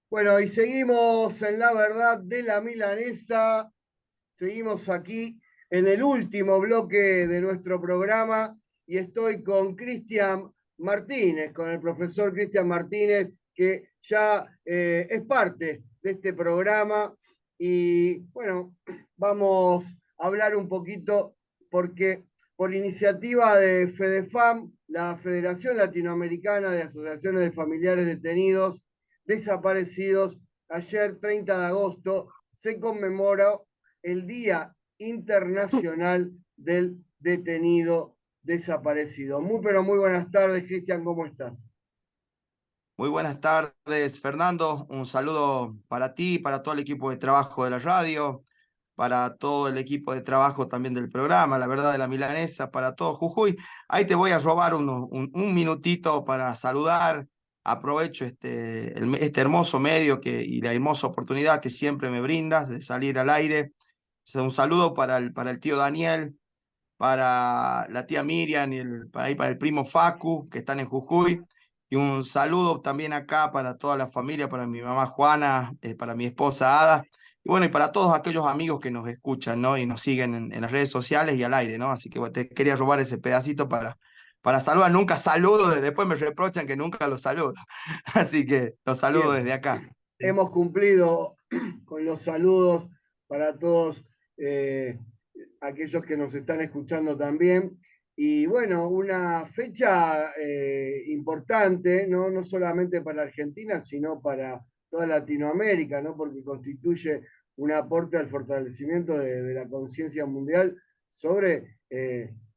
Bueno, y seguimos en La Verdad de la Milanesa, seguimos aquí en el último bloque de nuestro programa y estoy con Cristian Martínez, con el profesor Cristian Martínez, que ya es parte de este programa. Y bueno, vamos a hablar un poquito porque por iniciativa de FEDEFAM, la Federación Latinoamericana de Asociaciones de Familiares Detenidos Desaparecidos, ayer 30 de agosto se conmemoró el Día Internacional del Detenido Desaparecido. Muy, pero muy buenas tardes, Cristian, ¿cómo estás? Muy buenas tardes, Fernando. Un saludo para ti, para todo el equipo de trabajo de la radio, para todo el equipo de trabajo también del programa, La Verdad de la Milanesa, para todo Jujuy. Ahí te voy a robar un minutito para saludar. Aprovecho este hermoso medio y la hermosa oportunidad que siempre me brindas de salir al aire. Un saludo para el tío Daniel, para la tía Miriam y para el primo Facu, que están en Jujuy. Y un saludo también acá para toda la familia, para mi mamá Juana, para mi esposa Ada. Y bueno, y para todos aquellos amigos que nos escuchan, ¿no? Y nos siguen en las redes sociales y al aire, ¿no? Así que bueno, te quería robar ese pedacito para saludar. Nunca saludo, después me reprochan que nunca los saludo. Así que los saludo Bien, desde acá. hemos cumplido con los saludos para todos eh, aquellos que nos están escuchando también. Y bueno, una fecha importante, ¿no? No solamente para Argentina, sino para toda Latinoamérica, ¿no? Porque constituye un aporte al fortalecimiento de la conciencia mundial sobre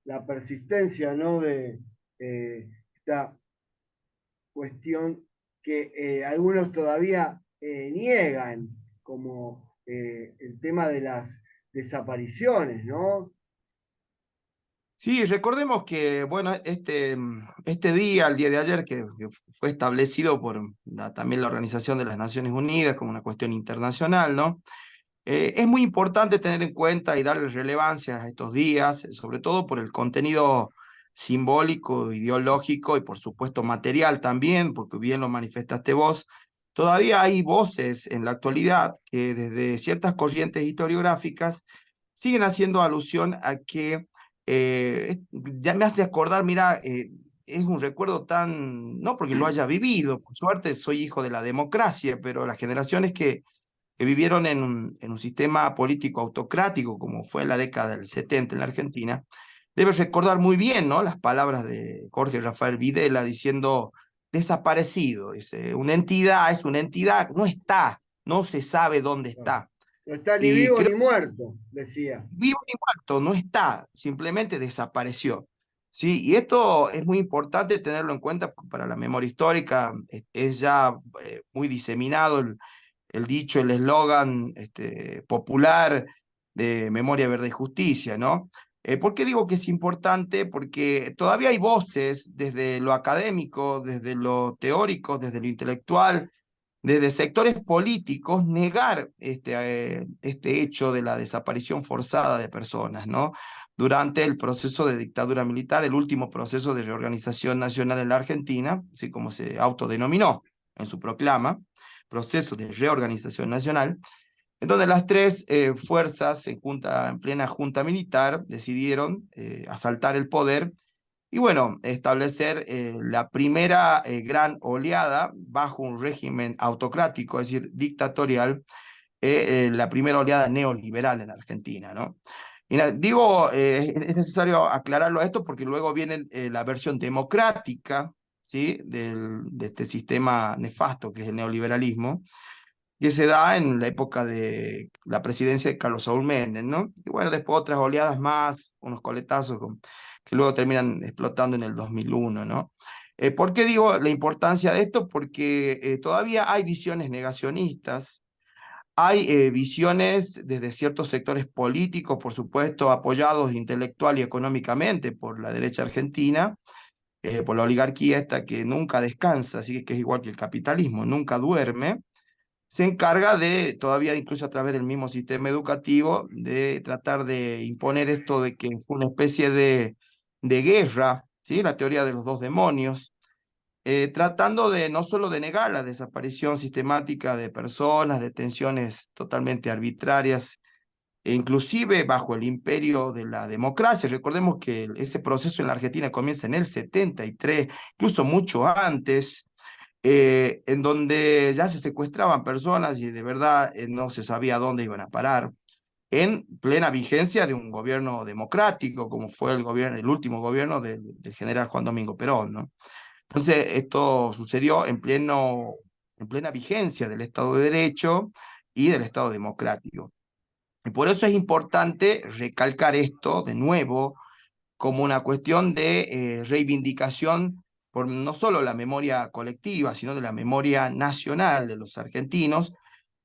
la persistencia, ¿no? De esta cuestión que algunos todavía niegan, como el tema de las desapariciones, ¿no? Sí, recordemos que, bueno, este día, el día de ayer, que fue establecido por también la Organización de las Naciones Unidas como una cuestión internacional, ¿no? Es muy importante tener en cuenta y darle relevancia a estos días, sobre todo por el contenido simbólico, ideológico y por supuesto material también, porque bien lo manifestaste vos. Todavía hay voces en la actualidad que desde ciertas corrientes historiográficas siguen haciendo alusión a que ya me hace acordar, mira, es un recuerdo tan, no porque lo haya vivido, por suerte soy hijo de la democracia, pero las generaciones que vivieron en un sistema político autocrático, como fue en la década del 70 en la Argentina, debe recordar muy bien, ¿no? Las palabras de Jorge Rafael Videla diciendo desaparecido, dice, es una entidad, no está, no se sabe dónde está. No está ni Y vivo creo ni muerto, decía. vivo ni muerto, no está, simplemente desapareció. Sí, y esto es muy importante tenerlo en cuenta para la memoria histórica. Es ya muy diseminado el dicho, el eslogan popular de Memoria Verde y Justicia, ¿no? ¿Por qué digo que es importante? Porque todavía hay voces desde lo académico, desde lo teórico, desde lo intelectual, desde sectores políticos negar este hecho de la desaparición forzada de personas, ¿no? Durante el proceso de dictadura militar, el último proceso de reorganización nacional en la Argentina, así como se autodenominó en su proclama, proceso de reorganización nacional, en donde las tres fuerzas en plena junta militar decidieron asaltar el poder y bueno, establecer la primera gran oleada bajo un régimen autocrático, es decir, dictatorial, la primera oleada neoliberal en Argentina, ¿no? Y digo, es necesario aclararlo a esto porque luego viene la versión democrática, ¿sí? De este sistema nefasto que es el neoliberalismo, que se da en la época de la presidencia de Carlos Saúl Menem, ¿no? Y bueno, después otras oleadas más, unos coletazos que luego terminan explotando en el 2001, ¿no? ¿Por qué digo la importancia de esto? Porque todavía hay visiones negacionistas, hay visiones desde ciertos sectores políticos, por supuesto, apoyados intelectual y económicamente por la derecha argentina, por la oligarquía esta que nunca descansa, así que es igual que el capitalismo, nunca duerme, se encarga de, todavía incluso a través del mismo sistema educativo, de tratar de imponer esto de que fue una especie de guerra, ¿sí? La teoría de los dos demonios, tratando de no solo de negar la desaparición sistemática de personas, detenciones totalmente arbitrarias, e inclusive bajo el imperio de la democracia. Recordemos que ese proceso en la Argentina comienza en el 73, incluso mucho antes, en donde ya se secuestraban personas y de verdad no se sabía dónde iban a parar, en plena vigencia de un gobierno democrático, como fue el último gobierno del general Juan Domingo Perón, ¿no? Entonces, esto sucedió en plena vigencia del Estado de Derecho y del Estado democrático. Y por eso es importante recalcar esto de nuevo como una cuestión de reivindicación por no solo la memoria colectiva, sino de la memoria nacional de los argentinos,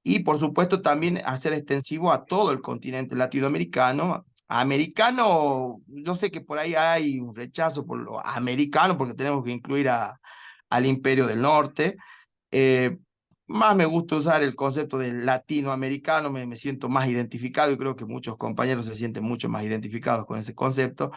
y por supuesto también hacer extensivo a todo el continente latinoamericano. Americano, yo sé que por ahí hay un rechazo por lo americano, porque tenemos que incluir al Imperio del Norte. Eh, Más me gusta usar el concepto de latinoamericano, me siento más identificado y creo que muchos compañeros se sienten mucho más identificados con ese concepto.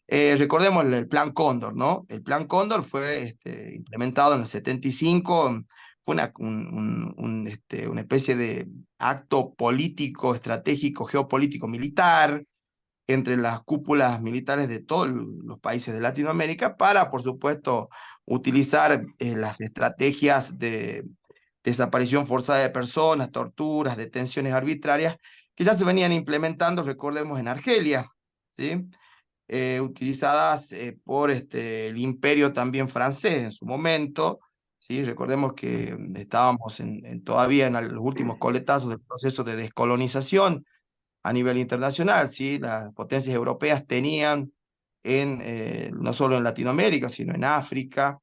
Recordemos el Plan Cóndor, ¿no? El Plan Cóndor fue implementado en el 75, fue una especie de acto político, estratégico, geopolítico, militar, entre las cúpulas militares de todos los países de Latinoamérica para, por supuesto, utilizar las estrategias de desaparición forzada de personas, torturas, detenciones arbitrarias, que ya se venían implementando, recordemos, en Argelia, ¿sí? Utilizadas por el imperio también francés en su momento, ¿sí? Recordemos que estábamos todavía en los últimos coletazos del proceso de descolonización a nivel internacional, ¿sí? Las potencias europeas tenían no solo en Latinoamérica, sino en África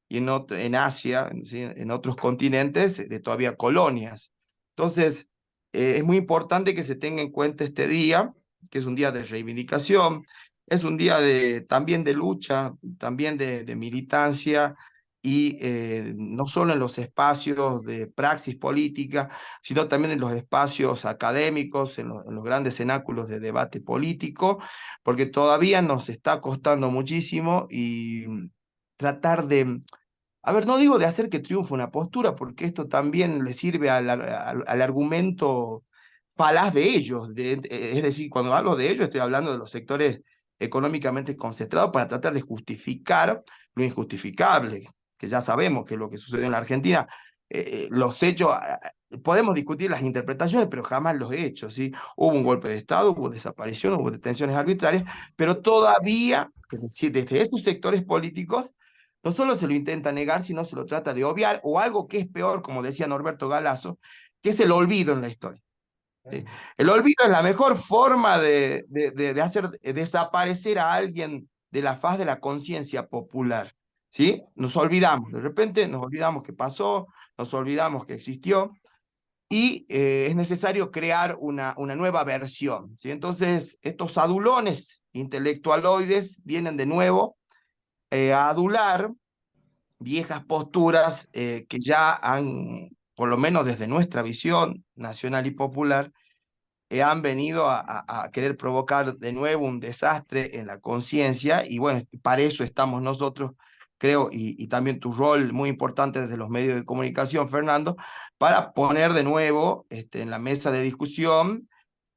y en Asia, ¿sí? En otros continentes, de todavía colonias. Entonces, es muy importante que se tenga en cuenta este día, que es un día de reivindicación, es un día también de lucha, también de militancia, y no solo en los espacios de praxis política, sino también en los espacios académicos, en los grandes cenáculos de debate político, porque todavía nos está costando muchísimo y tratar de, a ver, no digo de hacer que triunfe una postura, porque esto también le sirve al argumento falaz de ellos, es decir, cuando hablo de ellos estoy hablando de los sectores económicamente concentrados para tratar de justificar lo injustificable, que ya sabemos que lo que sucedió en la Argentina, los hechos, podemos discutir las interpretaciones, pero jamás los hechos, ¿sí? Hubo un golpe de Estado, hubo desaparición, hubo detenciones arbitrarias, pero todavía, es decir, desde esos sectores políticos, no solo se lo intenta negar, sino se lo trata de obviar, o algo que es peor, como decía Norberto Galazo, que es el olvido en la historia. ¿Sí? El olvido es la mejor forma de hacer desaparecer a alguien de la faz de la conciencia popular. ¿Sí? Nos olvidamos, de repente nos olvidamos que pasó, nos olvidamos que existió, y es necesario crear una nueva versión. ¿Sí? Entonces, estos adulones intelectualoides vienen de nuevo a adular viejas posturas que ya han, por lo menos desde nuestra visión nacional y popular, han venido a querer provocar de nuevo un desastre en la conciencia, y bueno, para eso estamos nosotros, creo, y también tu rol muy importante desde los medios de comunicación, Fernando, para poner de nuevo en la mesa de discusión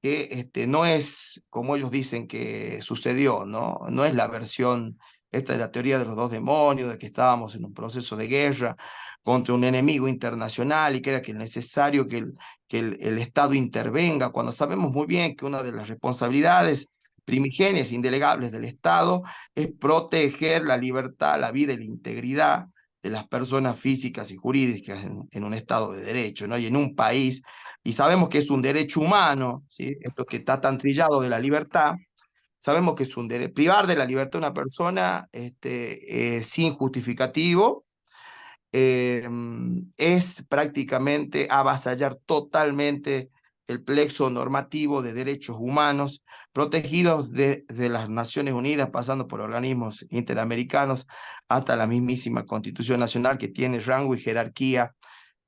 que no es como ellos dicen que sucedió, ¿no? No es la versión, esta es la teoría de los dos demonios, de que estábamos en un proceso de guerra contra un enemigo internacional y que era que es necesario que el Estado intervenga, cuando sabemos muy bien que una de las responsabilidades primigenias, indelegables del Estado, es proteger la libertad, la vida y la integridad de las personas físicas y jurídicas en un Estado de Derecho, ¿no? Y en un país, y sabemos que es un derecho humano, ¿sí? Esto que está tan trillado de la libertad, sabemos que es un derecho, privar de la libertad a una persona sin justificativo, es prácticamente avasallar totalmente el plexo normativo de derechos humanos protegidos de las Naciones Unidas, pasando por organismos interamericanos hasta la mismísima Constitución Nacional, que tiene rango y jerarquía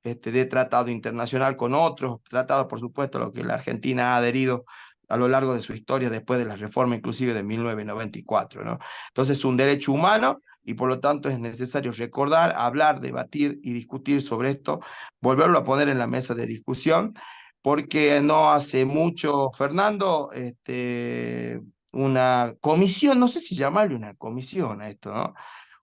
de tratado internacional con otros tratados, por supuesto, a lo que la Argentina ha adherido a lo largo de su historia después de la reforma inclusive de 1994, ¿no? Entonces, un derecho humano y por lo tanto es necesario recordar, hablar, debatir y discutir sobre esto, volverlo a poner en la mesa de discusión, porque no hace mucho, Fernando, una comisión, no sé si llamarle una comisión a esto, ¿no?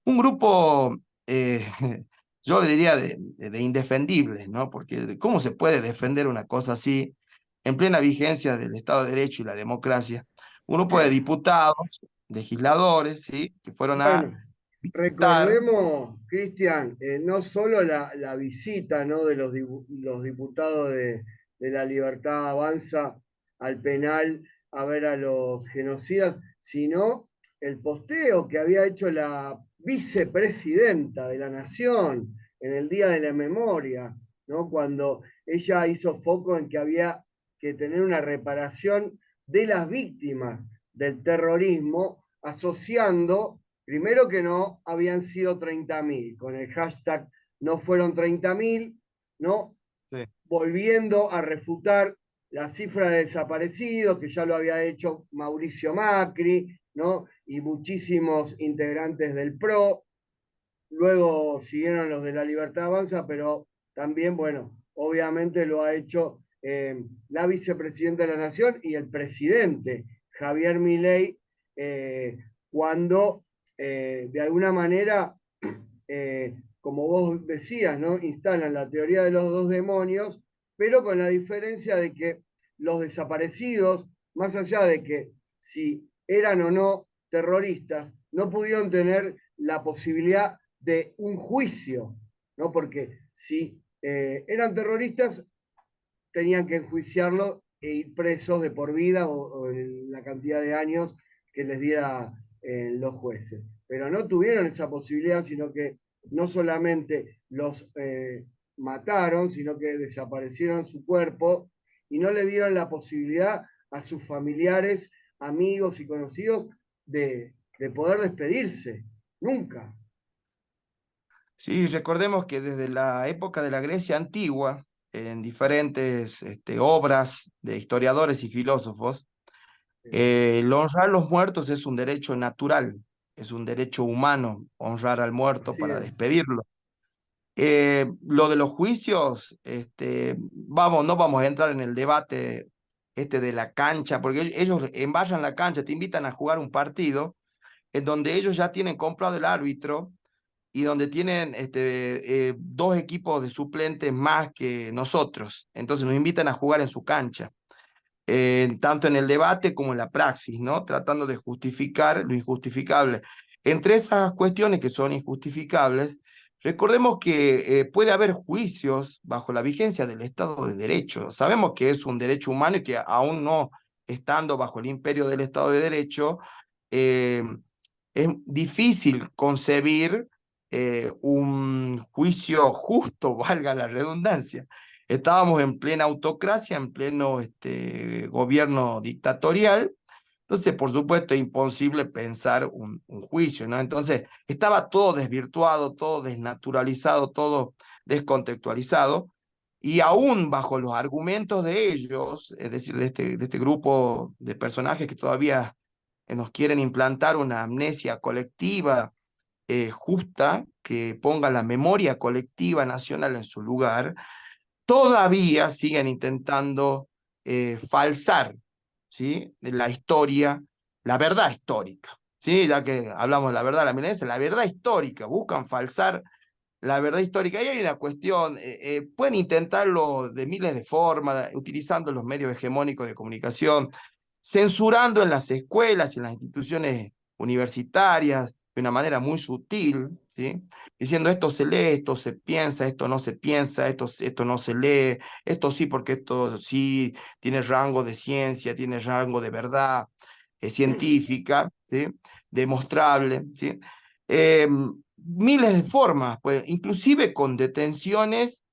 Un grupo, yo le diría de indefendibles, ¿no? Porque ¿cómo se puede defender una cosa así en plena vigencia del Estado de Derecho y la democracia? Un grupo de diputados, legisladores, ¿sí? Que fueron a Bueno, visitar. recordemos, Cristian, no solo la visita, ¿no?, de los diputados de La Libertad Avanza al penal a ver a los genocidas, sino el posteo que había hecho la vicepresidenta de la Nación en el Día de la Memoria, ¿no?, cuando ella hizo foco en que había que tener una reparación de las víctimas del terrorismo, asociando primero que no habían sido 30.000, con el hashtag no fueron 30.000, ¿no? Sí. Volviendo a refutar la cifra de desaparecidos, que ya lo había hecho Mauricio Macri, ¿no? Y muchísimos integrantes del PRO. Luego siguieron los de la Libertad Avanza, pero también, bueno, obviamente lo ha hecho la vicepresidenta de la Nación y el presidente Javier Milei, cuando de alguna manera, como vos decías, ¿no?, instalan la teoría de los dos demonios, pero con la diferencia de que los desaparecidos, más allá de que si eran o no terroristas, no pudieron tener la posibilidad de un juicio, ¿no? Porque si eran terroristas, tenían que enjuiciarlo e ir presos de por vida o la cantidad de años que les diera los jueces. Pero no tuvieron esa posibilidad, sino que no solamente los mataron, sino que desaparecieron su cuerpo y no le dieron la posibilidad a sus familiares, amigos y conocidos de poder despedirse. Nunca. Sí, recordemos que desde la época de la Grecia antigua, en diferentes obras de historiadores y filósofos, el honrar a los muertos es un derecho natural, es un derecho humano honrar al muerto Así para es. despedirlo. Lo de los juicios, vamos, no vamos a entrar en el debate de la cancha, porque ellos embarran la cancha, te invitan a jugar un partido en donde ellos ya tienen comprado el árbitro y donde tienen dos equipos de suplentes más que nosotros. Entonces nos invitan a jugar en su cancha, tanto en el debate como en la praxis, ¿no? Tratando de justificar lo injustificable. Entre esas cuestiones que son injustificables, recordemos que puede haber juicios bajo la vigencia del Estado de Derecho. Sabemos que es un derecho humano y que aún no estando bajo el imperio del Estado de Derecho, eh, es difícil concebir un juicio justo, valga la redundancia. Estábamos en plena autocracia, en pleno gobierno dictatorial, entonces por supuesto es imposible pensar un juicio, ¿no? Entonces estaba todo desvirtuado, todo desnaturalizado, todo descontextualizado, y aún bajo los argumentos de ellos, es decir, de este grupo de personajes que todavía nos quieren implantar una amnesia colectiva justa, que ponga la memoria colectiva nacional en su lugar, todavía siguen intentando falsar, ¿sí?, la historia, la verdad histórica. ¿Sí? Ya que hablamos de la verdad, la verdad histórica, buscan falsar la verdad histórica. Y hay una cuestión, pueden intentarlo de miles de formas, utilizando los medios hegemónicos de comunicación, censurando en las escuelas y en las instituciones universitarias de una manera muy sutil, ¿sí? Diciendo esto se lee, esto se piensa, esto no se piensa, esto no se lee, esto sí porque esto sí tiene rango de ciencia, tiene rango de verdad científica, ¿sí? Demostrable, ¿sí? Miles de formas, pues, inclusive con detenciones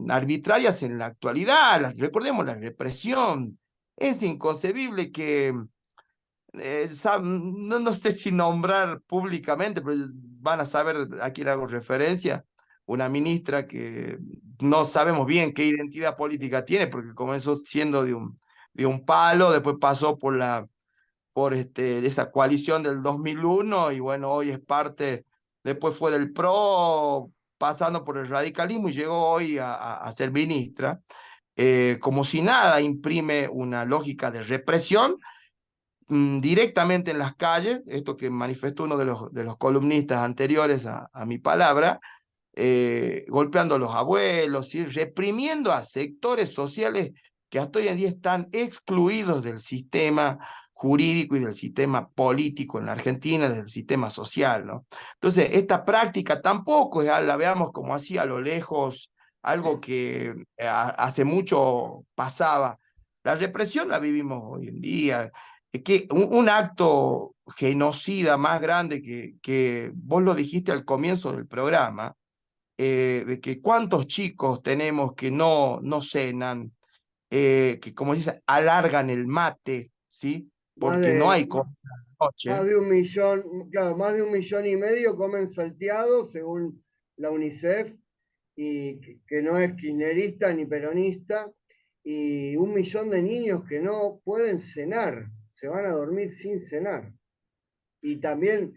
arbitrarias en la actualidad. Recordemos la represión. Es inconcebible que, no sé si nombrar públicamente, pero van a saber a quién hago referencia, una ministra que no sabemos bien qué identidad política tiene, porque comenzó siendo de un palo, después pasó por por esa coalición del 2001 y bueno, hoy es parte, después fue del PRO, pasando por el radicalismo y llegó hoy a ser ministra. Como si nada, imprime una lógica de represión directamente en las calles, esto que manifestó uno de los columnistas anteriores a mi palabra, golpeando a los abuelos, ¿sí? Reprimiendo a sectores sociales que hasta hoy en día están excluidos del sistema jurídico y del sistema político en la Argentina, del sistema social, ¿no? Entonces, esta práctica tampoco es, la veamos como así a lo lejos, algo que hace mucho pasaba. La represión la vivimos hoy en día. Que un acto genocida más grande que vos lo dijiste al comienzo del programa, de que cuántos chicos tenemos que no cenan, que como dice, alargan el mate, ¿sí? Más Porque no de, hay comida de más noche. de 1 millón, claro, más de 1,5 millones comen salteado, según la UNICEF, y que no es kirchnerista ni peronista, y 1 millón de niños que no pueden cenar, se van a dormir sin cenar. Y también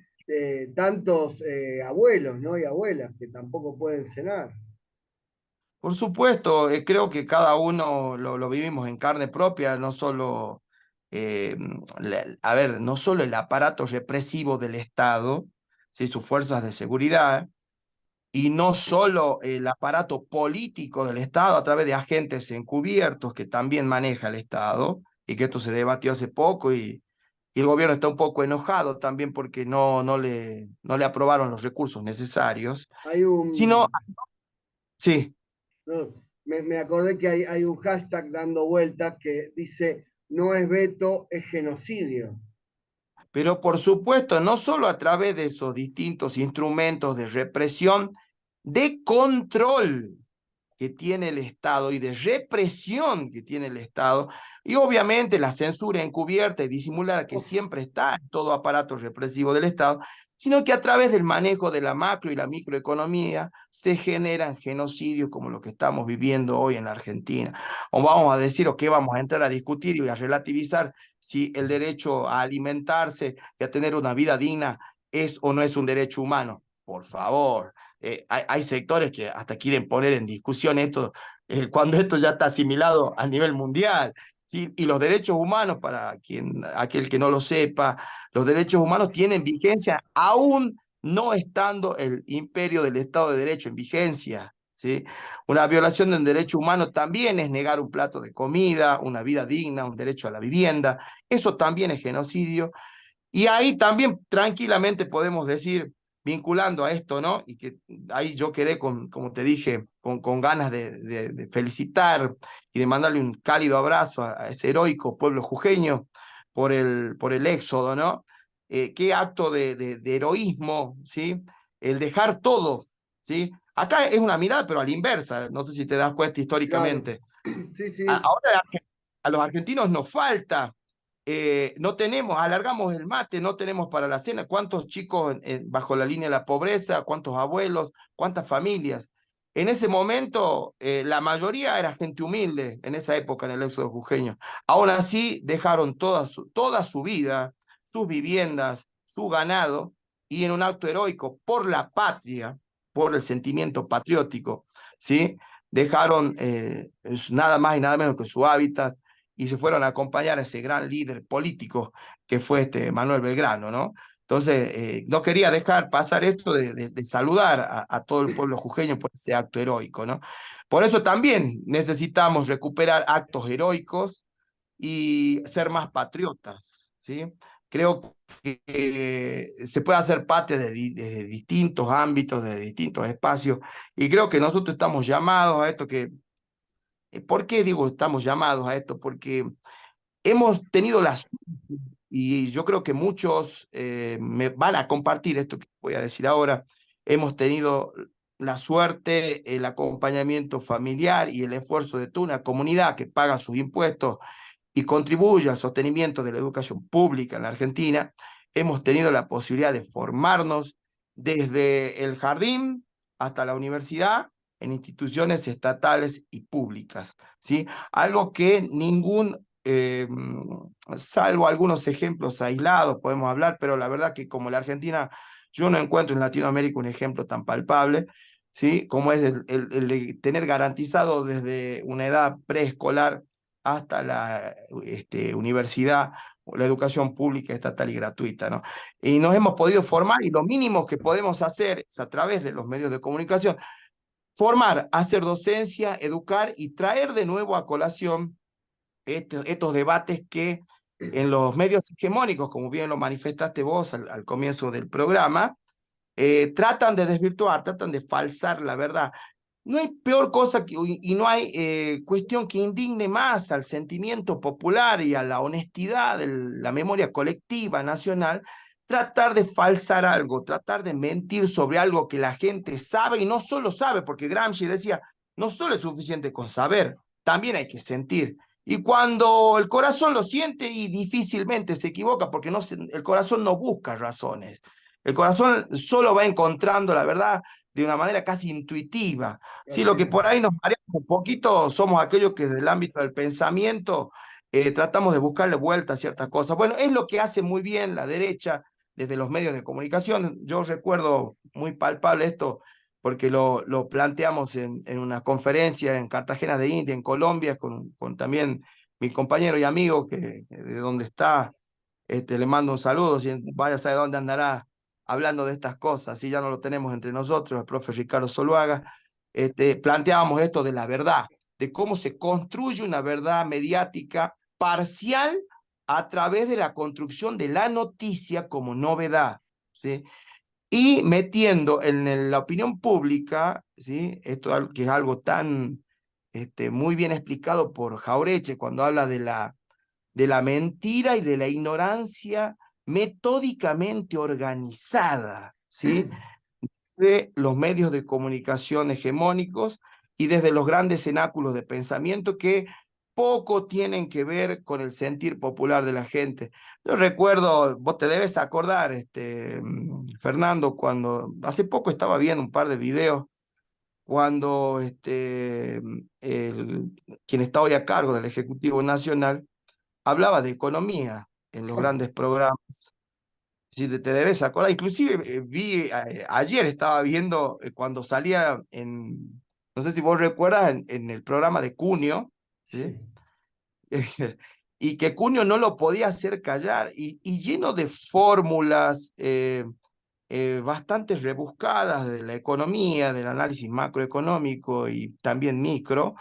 tantos abuelos, ¿no? Y abuelas que tampoco pueden cenar. Por supuesto, creo que cada uno lo vivimos en carne propia, no solo, a ver, no solo el aparato represivo del Estado, ¿sí? Sus fuerzas de seguridad, y no solo el aparato político del Estado a través de agentes encubiertos que también maneja el Estado, y que esto se debatió hace poco, y el gobierno está un poco enojado también porque no le aprobaron los recursos necesarios, Hay sino, un, sí. no, me acordé que hay un hashtag dando vueltas que dice, no es veto, es genocidio. Pero por supuesto, no solo a través de esos distintos instrumentos de represión, de control que tiene el Estado y de represión que tiene el Estado, y obviamente la censura encubierta y disimulada que Uf, siempre está en todo aparato represivo del Estado, sino que a través del manejo de la macro y la microeconomía se generan genocidios como lo que estamos viviendo hoy en la Argentina. O vamos a decir, o qué vamos a entrar a discutir y a relativizar si el derecho a alimentarse y a tener una vida digna es o no es un derecho humano. Por favor, hay sectores que hasta quieren poner en discusión esto, cuando esto ya está asimilado a nivel mundial. ¿Sí? Y los derechos humanos, para aquel que no lo sepa, los derechos humanos tienen vigencia aún no estando el imperio del Estado de Derecho en vigencia. ¿Sí? Una violación de un derecho humano también es negar un plato de comida, una vida digna, un derecho a la vivienda. Eso también es genocidio. Y ahí también tranquilamente podemos decir, vinculando a esto, ¿no? Y que ahí yo quedé con, como te dije, con ganas de felicitar y de mandarle un cálido abrazo a ese heroico pueblo jujeño por el éxodo, ¿no? Qué acto de heroísmo, ¿sí? El dejar todo, ¿sí? Acá es una mirada, pero a la inversa, no sé si te das cuenta claro, históricamente. sí, sí, Ahora a los argentinos nos falta, no tenemos, alargamos el mate, no tenemos para la cena. ¿Cuántos chicos bajo la línea de la pobreza? ¿Cuántos abuelos? ¿Cuántas familias? En ese momento, la mayoría era gente humilde en esa época en el éxodo jujeño. Aún así, dejaron toda su vida, sus viviendas, su ganado, y en un acto heroico por la patria, por el sentimiento patriótico, ¿sí? Dejaron nada más y nada menos que su hábitat y se fueron a acompañar a ese gran líder político que fue Manuel Belgrano, ¿no? Entonces, no quería dejar pasar esto de saludar a todo el pueblo jujeño por ese acto heroico, ¿no? Por eso también necesitamos recuperar actos heroicos y ser más patriotas, ¿sí? Creo que se puede hacer parte de distintos ámbitos, de distintos espacios, y creo que nosotros estamos llamados a esto que, ¿por qué digo estamos llamados a esto? Porque hemos tenido la suerte, y yo creo que muchos me van a compartir esto que voy a decir ahora, hemos tenido la suerte, el acompañamiento familiar y el esfuerzo de toda una comunidad que paga sus impuestos y contribuye al sostenimiento de la educación pública en la Argentina. Hemos tenido la posibilidad de formarnos desde el jardín hasta la universidad en instituciones estatales y públicas, ¿sí? Algo que ningún salvo algunos ejemplos aislados, podemos hablar, pero la verdad que como la Argentina, yo no encuentro en Latinoamérica un ejemplo tan palpable, ¿sí? Como es el de tener garantizado desde una edad preescolar hasta la universidad, la educación pública, estatal y gratuita, ¿no? Y nos hemos podido formar y lo mínimo que podemos hacer es a través de los medios de comunicación, formar, hacer docencia, educar y traer de nuevo a colación estos debates que en los medios hegemónicos, como bien lo manifestaste vos al comienzo del programa, tratan de desvirtuar, tratan de falsar la verdad. No hay peor cosa y no hay cuestión que indigne más al sentimiento popular y a la honestidad de la memoria colectiva nacional, tratar de falsar algo, tratar de mentir sobre algo que la gente sabe y no solo sabe, porque Gramsci decía, no solo es suficiente con saber, también hay que sentir. Y cuando el corazón lo siente y difícilmente se equivoca, porque el corazón no busca razones. El corazón solo va encontrando la verdad de una manera casi intuitiva. Sí, lo Así que es. por ahí nos mareamos un poquito somos aquellos que desde el ámbito del pensamiento tratamos de buscarle vuelta a ciertas cosas. Bueno, es lo que hace muy bien la derecha desde los medios de comunicación. Yo recuerdo muy palpable esto porque lo planteamos en una conferencia en Cartagena de India, en Colombia, con también mi compañero y amigo que de donde está, le mando un saludo, si vaya a saber dónde andará hablando de estas cosas, si ya no lo tenemos entre nosotros, el profe Ricardo Zuluaga, planteábamos esto de la verdad, de cómo se construye una verdad mediática parcial a través de la construcción de la noticia como novedad, ¿sí? Y metiendo en la opinión pública, ¿sí? Esto que es algo tan muy bien explicado por Jaureche cuando habla de la mentira y de la ignorancia metódicamente organizada, ¿sí? De los medios de comunicación hegemónicos y desde los grandes cenáculos de pensamiento que poco tienen que ver con el sentir popular de la gente. Yo recuerdo, vos te debes acordar, Fernando, cuando hace poco estaba viendo un par de videos cuando quien está hoy a cargo del Ejecutivo Nacional hablaba de economía en los grandes programas. Si te debes acordar, inclusive ayer estaba viendo cuando salía no sé si vos recuerdas, en el programa de Cunio, ¿sí? Sí, Y que Cunio no lo podía hacer callar, y lleno de fórmulas bastante rebuscadas de la economía, del análisis macroeconómico y también micro,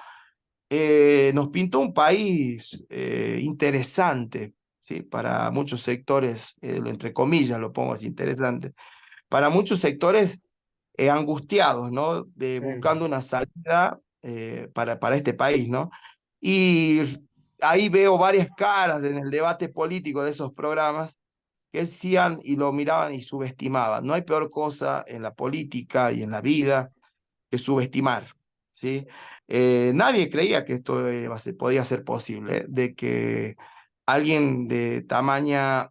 nos pintó un país interesante, ¿sí? Para muchos sectores, entre comillas lo pongo así, interesante, para muchos sectores angustiados, ¿no? sí, Buscando una salida para este país, ¿no? Y ahí veo varias caras en el debate político de esos programas que decían y lo miraban y subestimaban. No hay peor cosa en la política y en la vida que subestimar, ¿sí? Nadie creía que esto podía ser posible, de que alguien de tamaña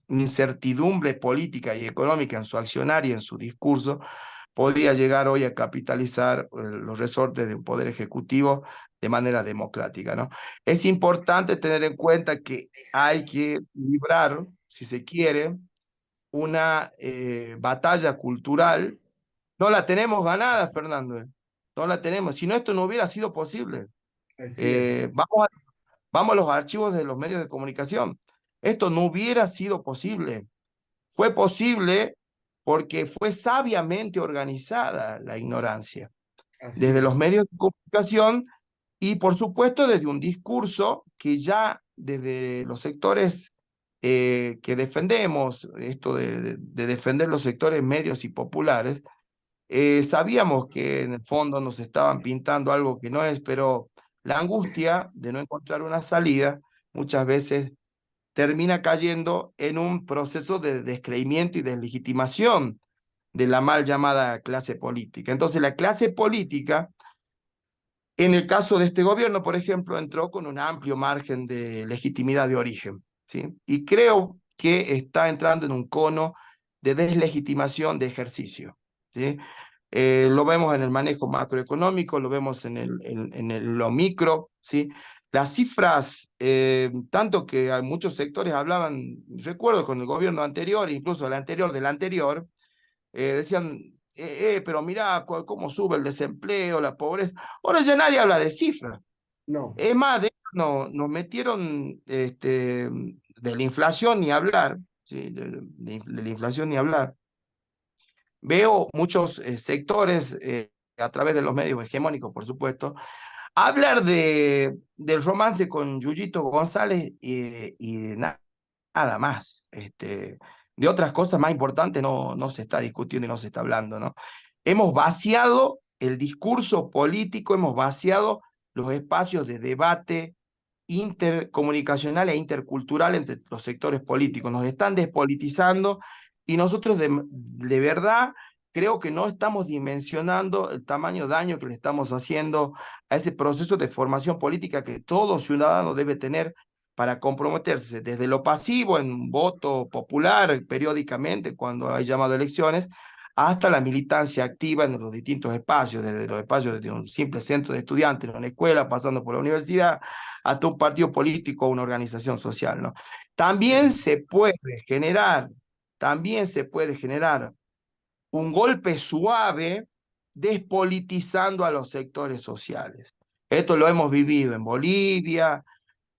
incertidumbre política y económica en su accionar y en su discurso podía llegar hoy a capitalizar los resortes de un poder ejecutivo de manera democrática, ¿no? Es importante tener en cuenta que hay que librar, si se quiere, una batalla cultural. No la tenemos ganada, Fernando. No la tenemos. Si no, esto no hubiera sido posible. así es. Vamos a los archivos de los medios de comunicación. Esto no hubiera sido posible. Fue posible porque fue sabiamente organizada la ignorancia Así desde es. los medios de comunicación y, por supuesto, desde un discurso que ya desde los sectores que defendemos, esto de defender los sectores medios y populares, sabíamos que en el fondo nos estaban pintando algo que no es, pero la angustia de no encontrar una salida muchas veces termina cayendo en un proceso de descreimiento y deslegitimación de la mal llamada clase política. Entonces, la clase política, en el caso de este gobierno, por ejemplo, entró con un amplio margen de legitimidad de origen, ¿sí? Y creo que está entrando en un cono de deslegitimación de ejercicio, ¿sí? Lo vemos en el manejo macroeconómico, lo vemos en lo micro, ¿sí? las cifras, tanto que hay muchos sectores hablaban, recuerdo con el gobierno anterior, incluso el anterior del anterior, decían, pero mirá cómo sube el desempleo, la pobreza. Ahora ya nadie habla de cifras. No, Es más, no, nos metieron de la inflación ni hablar, ¿sí? De la inflación ni hablar. Veo muchos sectores, a través de los medios hegemónicos, por supuesto, hablar del romance con Yuyito González nada más. De otras cosas más importantes no se está discutiendo y no se está hablando, ¿no? Hemos vaciado el discurso político, hemos vaciado los espacios de debate intercomunicacional e intercultural entre los sectores políticos. Nos están despolitizando y nosotros de verdad creo que no estamos dimensionando el tamaño daño que le estamos haciendo a ese proceso de formación política que todo ciudadano debe tener para comprometerse desde lo pasivo en voto popular periódicamente cuando hay llamado a elecciones, hasta la militancia activa en los distintos espacios, desde los espacios de un simple centro de estudiantes, en una escuela, pasando por la universidad, hasta un partido político o una organización social, ¿no? También sí. se puede generar, también se puede generar un golpe suave despolitizando a los sectores sociales. Esto lo hemos vivido en Bolivia,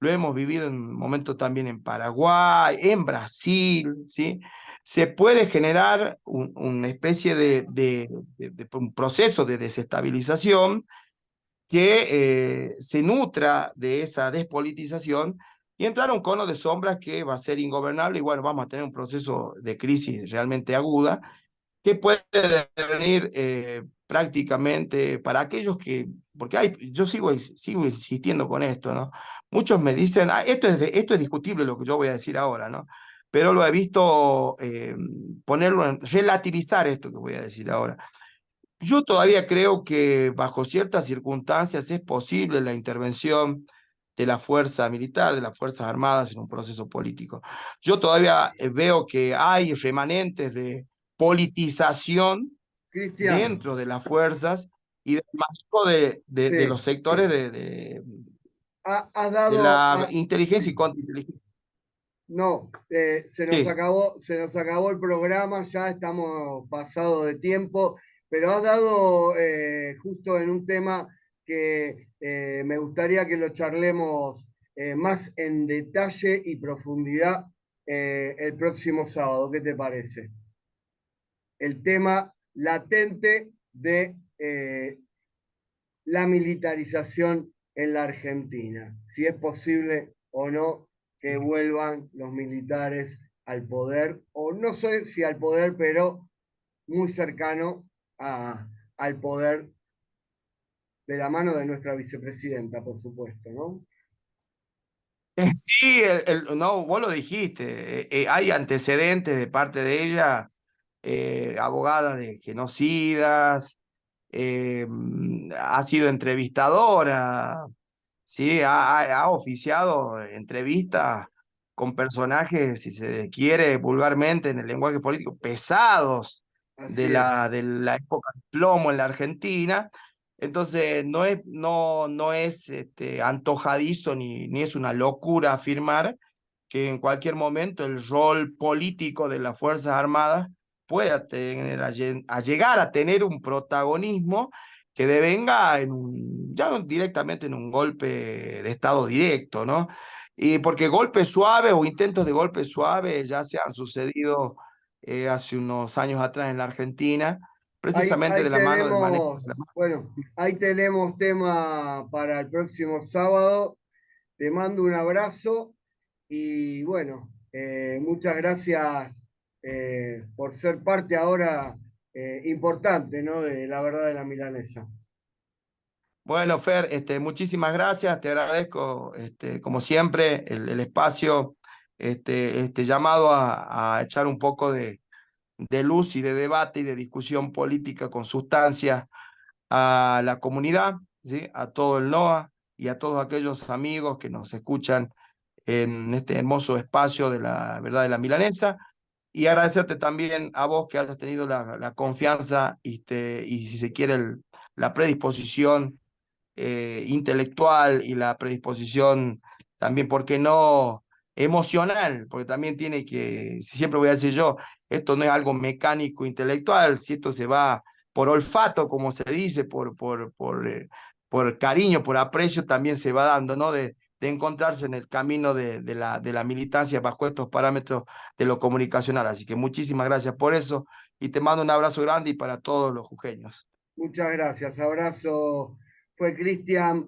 lo hemos vivido en un momento también en Paraguay, en Brasil, ¿sí? Se puede generar una especie de un proceso de desestabilización que se nutra de esa despolitización y entrar a un cono de sombras que va a ser ingobernable y bueno, vamos a tener un proceso de crisis realmente aguda que puede venir prácticamente para aquellos que, porque yo sigo insistiendo con esto, ¿no? Muchos me dicen, esto es discutible lo que yo voy a decir ahora, ¿no? Pero lo he visto relativizar esto que voy a decir ahora. Yo todavía creo que bajo ciertas circunstancias es posible la intervención de la fuerza militar, de las Fuerzas Armadas en un proceso político. Yo todavía veo que hay remanentes de politización Cristian, dentro de las fuerzas y del manejo de sí, los sectores has de dado, la inteligencia y contrainteligencia. no, Sí. se nos acabó el programa, ya estamos pasados de tiempo, pero has dado justo en un tema que me gustaría que lo charlemos más en detalle y profundidad el próximo sábado. ¿Qué te parece? El tema latente de la militarización en la Argentina, si es posible o no que Sí. vuelvan los militares al poder, o no sé si al poder, pero muy cercano al poder de la mano de nuestra vicepresidenta, por supuesto, ¿no? Sí, no, vos lo dijiste, hay antecedentes de parte de ella, abogada de genocidas, ha sido entrevistadora, sí, ha oficiado entrevistas con personajes, si se quiere vulgarmente en el lenguaje político, pesados Así es. de la época del plomo en la Argentina. Entonces, no es antojadizo ni es una locura afirmar que en cualquier momento el rol político de las Fuerzas Armadas pueda a llegar a tener un protagonismo que devenga ya directamente en un golpe de Estado directo, ¿no? Y porque golpes suaves o intentos de golpes suaves ya se han sucedido hace unos años atrás en la Argentina, precisamente Ahí de la mano del manejo de la... tenemos, bueno, ahí tenemos tema para el próximo sábado. Te mando un abrazo y bueno, muchas gracias por ser parte ahora importante, ¿no? De la verdad de la milanesa. Bueno, Fer, muchísimas gracias, te agradezco, como siempre, el espacio, este llamado a echar un poco de luz y de debate y de discusión política con sustancia a la comunidad, ¿sí? A todo el NOA y a todos aquellos amigos que nos escuchan en este hermoso espacio de la verdad de la milanesa. Y agradecerte también a vos que hayas tenido la confianza y si se quiere, la predisposición intelectual y la predisposición también, ¿por qué no? Emocional, porque también tiene que, siempre voy a decir yo, esto no es algo mecánico, intelectual, si esto se va por olfato, como se dice, por cariño, por aprecio, también se va dando, ¿no? De encontrarse en el camino de la militancia bajo estos parámetros de lo comunicacional. Así que muchísimas gracias por eso y te mando un abrazo grande y para todos los jujeños. Muchas gracias. Abrazo. Fue Cristian